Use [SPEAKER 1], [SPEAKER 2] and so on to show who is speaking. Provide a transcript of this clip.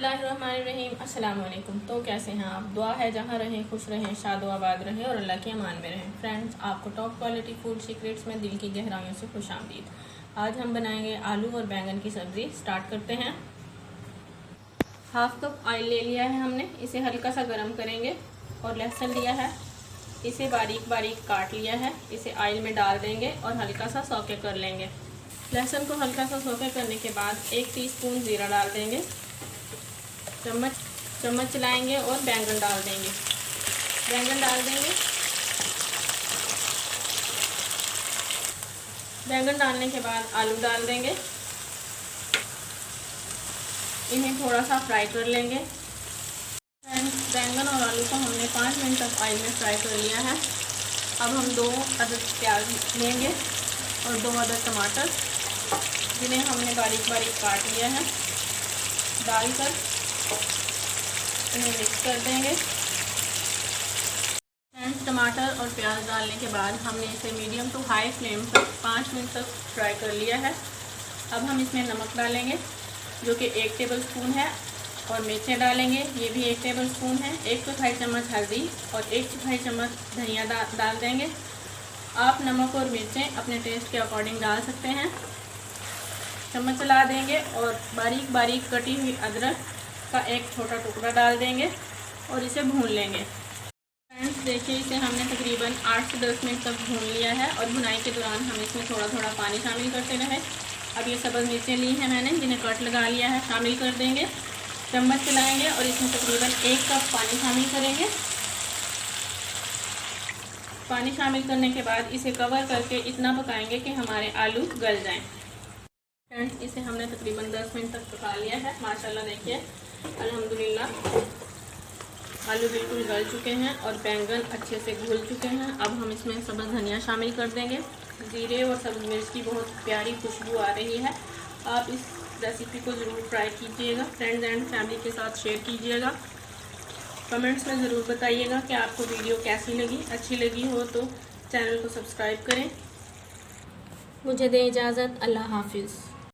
[SPEAKER 1] बिस्मिल्लाहिर्रहमानिर्रहीम। अस्सलाम वालेकुम। तो कैसे हैं आप? दुआ है जहाँ रहें खुश रहें, शादो आबाद रहें और अल्लाह के अमान में रहें। फ्रेंड्स, आपको टॉप क्वालिटी फूड सीक्रेट्स में दिल की गहराइयों से खुशामदीद। आज हम बनाएंगे आलू और बैंगन की सब्ज़ी। स्टार्ट करते हैं। हाफ कप ऑयल ले लिया है हमने, इसे हल्का सा गर्म करेंगे। और लहसुन लिया है, इसे बारीक बारीक काट लिया है। इसे ऑयल में डाल देंगे और हल्का सा सौते कर लेंगे। लहसुन को हल्का सा सौते करने के बाद 1 टीस्पून ज़ीरा डाल देंगे। चम्मच चलाएंगे और बैंगन डाल देंगे। बैंगन डालने के बाद आलू डाल देंगे। इन्हें थोड़ा सा फ्राई कर लेंगे। बैंगन और आलू को हमने 5 मिनट तक ऑयल में फ्राई कर लिया है। अब हम 2 अदद प्याज लेंगे और 2 अदद टमाटर, जिन्हें हमने बारीक बारीक काट लिया है, डालकर इन्हें मिक्स कर देंगे। टमाटर और प्याज डालने के बाद हमने इसे मीडियम टू हाई फ्लेम पर 5 मिनट तक फ्राई कर लिया है। अब हम इसमें नमक डालेंगे, जो कि 1 टेबलस्पून है, और मिर्चें डालेंगे, ये भी 1 टेबलस्पून है। 1 चौथाई चम्मच हल्दी और 1 चौथाई चम्मच धनिया डाल देंगे। आप नमक और मिर्चें अपने टेस्ट के अकॉर्डिंग डाल सकते हैं। चम्मच चला देंगे और बारीक बारीक कटी हुई अदरक का एक छोटा टुकड़ा डाल देंगे और इसे भून लेंगे। फ्रेंड्स, देखिए, इसे हमने तकरीबन 8 से 10 मिनट तक भून लिया है और भुनाई के दौरान हम इसमें थोड़ा थोड़ा पानी शामिल करते रहे। अब ये सब्ज़ मिर्चें ली हैं मैंने, जिन्हें कट लगा लिया है, शामिल कर देंगे। चम्मच चलाएंगे और इसमें तकरीबन 1 कप पानी शामिल करेंगे। पानी शामिल करने के बाद इसे कवर करके इतना पकाएंगे कि हमारे आलू गल जाएं। फ्रेंड्स, इसे हमने तकरीबन 10 मिनट तक पका लिया है। माशाल्लाह, देखिए, अल्हम्दुलिल्लाह आलू बिल्कुल गल चुके हैं और बैंगन अच्छे से घुल चुके हैं। अब हम इसमें सब्ज़ धनिया शामिल कर देंगे। ज़ीरे और सब्ज़ मिर्च की बहुत प्यारी खुशबू आ रही है। आप इस रेसिपी को ज़रूर ट्राई कीजिएगा। फ्रेंड्स एंड फैमिली के साथ शेयर कीजिएगा। कमेंट्स में ज़रूर बताइएगा कि आपको वीडियो कैसी लगी। अच्छी लगी हो तो चैनल को सब्सक्राइब करें। मुझे दें इजाज़त। अल्लाह हाफिज़।